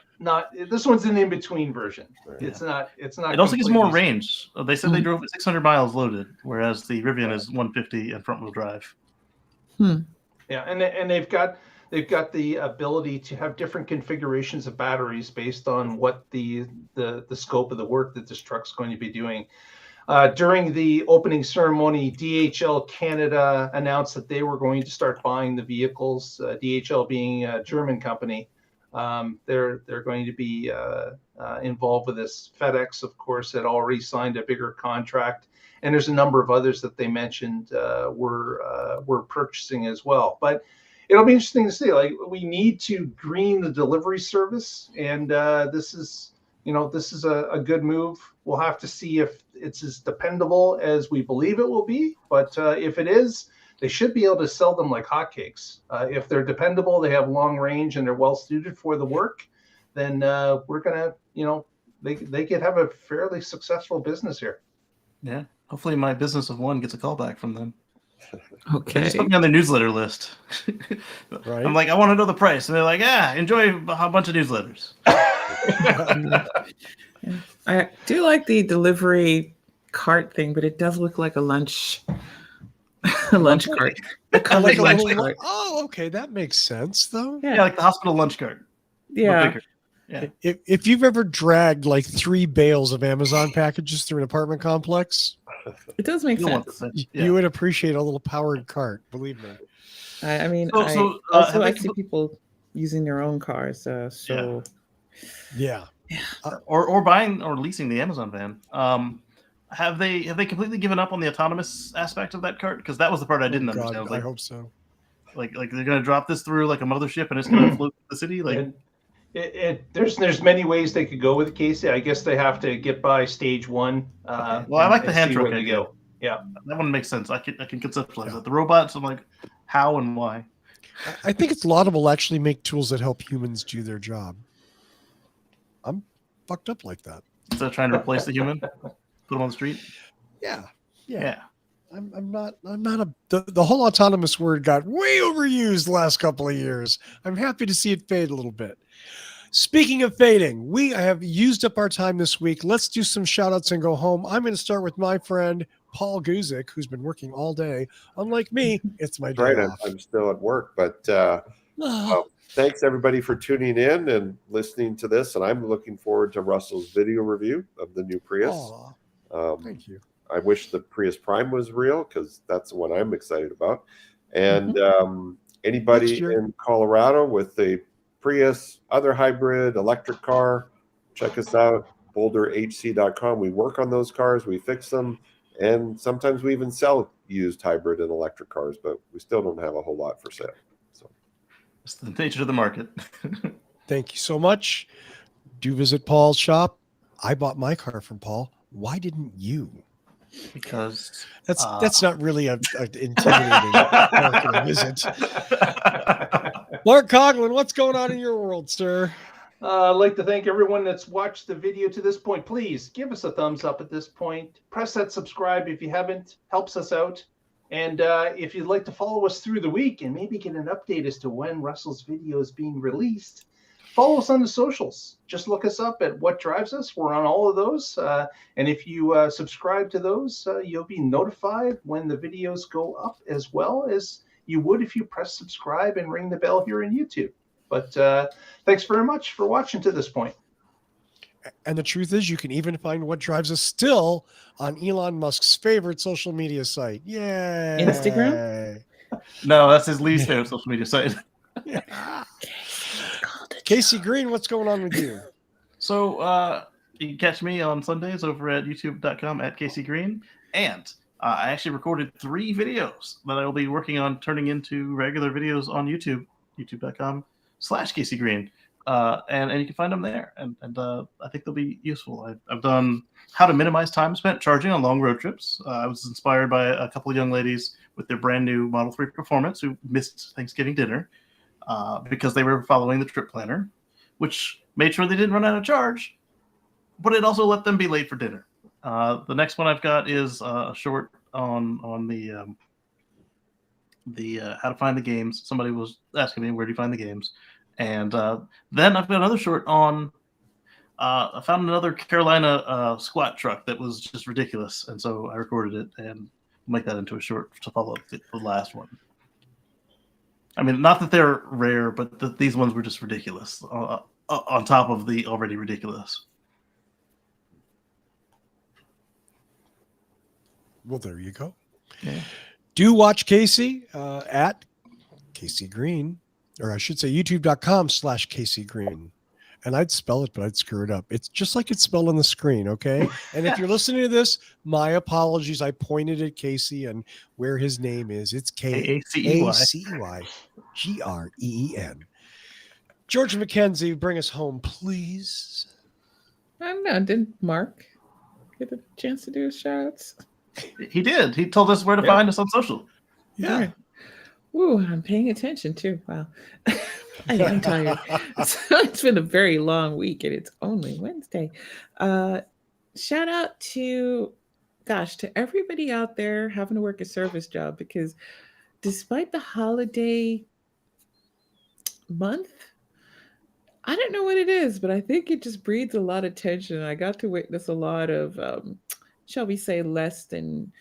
This one's an in-between version. It's not. It also gives more range. They said they drove 600 miles loaded, whereas the Rivian is 150 and front-wheel drive. Yeah, and they've got the ability to have different configurations of batteries based on what the scope of the work that this truck's going to be doing. During the opening ceremony, DHL Canada announced that they were going to start buying the vehicles. DHL being a German company, they're going to be involved with this. FedEx, of course, had already signed a bigger contract, and there's a number of others that they mentioned were purchasing as well. But it'll be interesting to see. Like, we need to green the delivery service, and this is a good move. We'll have to see if it's as dependable as we believe it will be. But if it is, they should be able to sell them like hotcakes. If they're dependable, they have long range, and they're well suited for the work, then we're gonna, they could have a fairly successful business here. Yeah. Hopefully, my business of one gets a call back from them. Okay. They just put me on their newsletter list. Right. I'm like, I want to know the price, and they're like, enjoy a bunch of newsletters. I do like the delivery cart thing, but it does look like a lunch cart. Like a little, oh, okay, that makes sense though. Yeah, like the hospital lunch cart. Yeah. Yeah. If you've ever dragged like 3 bales of Amazon packages through an apartment complex, it does make sense. You would appreciate a little powered cart, believe me. I mean, I see people using their own cars. Yeah. Or buying or leasing the Amazon van. Have they completely given up on the autonomous aspect of that cart? Because that was the part I didn't understand. I was like, I hope so. Like they're gonna drop this through like a mothership and it's gonna float the city. Like there's many ways they could go with Kacey. I guess they have to get by stage 1. Well, I like the hand truck. They go. Yeah, that one makes sense. I can conceptualize that. The robots, I'm like, how and why? I think it's laudable to actually make tools that help humans do their job. I'm fucked up like that. Instead of trying to replace the human, put them on the street. Yeah. I'm not the whole autonomous word got way overused the last couple of years. I'm happy to see it fade a little bit. Speaking of fading, we have used up our time this week. Let's do some shout outs and go home. I'm going to start with my friend Paul Guzik, who's been working all day. Unlike me, it's my day off. I'm still at work, but thanks everybody for tuning in and listening to this. And I'm looking forward to Russell's video review of the new Prius. Thank you. I wish the Prius Prime was real because that's the one I'm excited about. And anybody in Colorado with a Prius, other hybrid, electric car, check us out, boulderhc.com. We work on those cars, we fix them, and sometimes we even sell used hybrid and electric cars, but we still don't have a whole lot for sale. So it's the nature of the market. Thank you so much. Do visit Paul's shop. I bought my car from Paul. Why didn't you? Because that's not really a intimidating marketing, is it? Mark Coughlin, what's going on in your world, sir? I'd like to thank everyone that's watched the video to this point. Please give us a thumbs up at this point. Press that subscribe if you haven't. Helps us out. And if you'd like to follow us through the week and maybe get an update as to when Russell's video is being released, follow us on the socials. Just look us up at What Drives Us. We're on all of those. And if you subscribe to those, you'll be notified when the videos go up, as well as you would if you press subscribe and ring the bell here in YouTube. But thanks very much for watching to this point. And the truth is, you can even find What Drives Us still on Elon Musk's favorite social media site. Yay! Instagram? No, that's his least favorite social media site. Kacey Green, what's going on with you? So you can catch me on Sundays over at youtube.com at Kacey Green. And I actually recorded 3 videos that I will be working on turning into regular videos on YouTube, youtube.com/Kacey Green. And you can find them there. And I think they'll be useful. I've done how to minimize time spent charging on long road trips. I was inspired by a couple of young ladies with their brand new Model 3 Performance who missed Thanksgiving dinner because they were following the trip planner, which made sure they didn't run out of charge, but it also let them be late for dinner. The next one I've got is a short on the how to find the games. Somebody was asking me, where do you find the games? And then I've got another short on I found another Carolina squat truck that was just ridiculous, and so I recorded it and make that into a short to follow up the last one. I mean, not that they're rare, but these ones were just ridiculous on top of the already ridiculous. Well, there you go. Yeah. Do watch Kacey at Kacey Green, or I should say youtube.com/Kacey Green. And I'd spell it, but I'd screw it up. It's just like it's spelled on the screen, okay? And if you're listening to this, my apologies. I pointed at Kacey and where his name is. It's Kacey-Green. George McKenzie, bring us home, please. I don't know. Didn't Mark get a chance to do his shout-outs? He did. He told us where to find us on social. Yeah. Right. Ooh, I'm paying attention too. Wow. I am tired. So it's been a very long week and it's only Wednesday. Shout out to everybody out there having to work a service job, because despite the holiday month, I don't know what it is, but I think it just breeds a lot of tension. I got to witness a lot of, shall we say, less than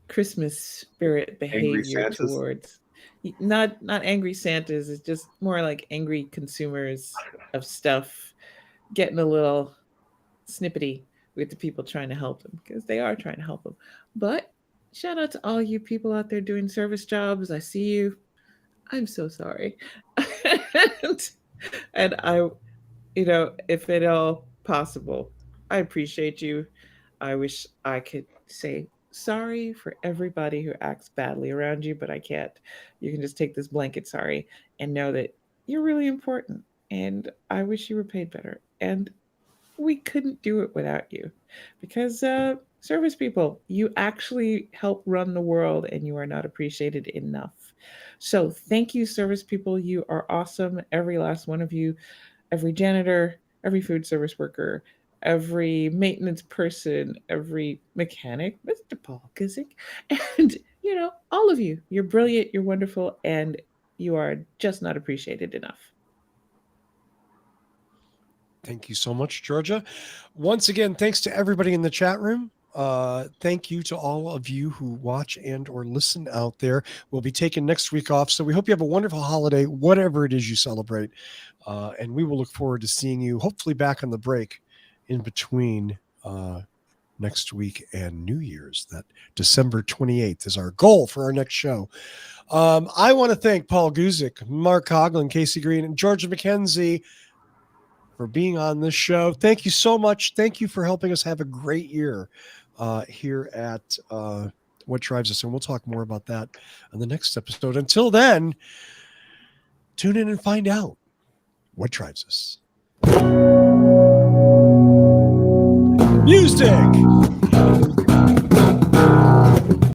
Christmas spirit behavior towards not angry Santas. It's just more like angry consumers of stuff getting a little snippety with the people trying to help them, because they are trying to help them. But shout out to all you people out there doing service jobs. I see you. I'm so sorry. and I, if at all possible, I appreciate you. I wish I could say sorry for everybody who acts badly around you, but I can't. You can just take this blanket sorry and know that you're really important, and I wish you were paid better. And we couldn't do it without you, because service people, you actually help run the world, and you are not appreciated enough. So thank you, service people. You are awesome. Every last one of you, every janitor, every food service worker, every maintenance person, every mechanic, Mr. Paul Kizik, and all of you. You're brilliant, you're wonderful, and you are just not appreciated enough. Thank you so much, Georgia. Once again, thanks to everybody in the chat room. Thank you to all of you who watch and or listen out there. We'll be taking next week off, so we hope you have a wonderful holiday, whatever it is you celebrate. And we will look forward to seeing you hopefully back on the break in between next week and New Year's. That December 28th is our goal for our next show. I want to thank Paul Guzik, Mark Coughlin, Kacey Green, and Georgia McKenzie for being on this show. Thank you so much. Thank you for helping us have a great year here at What Drives Us. And we'll talk more about that on the next episode. Until then, tune in and find out what drives us. Music!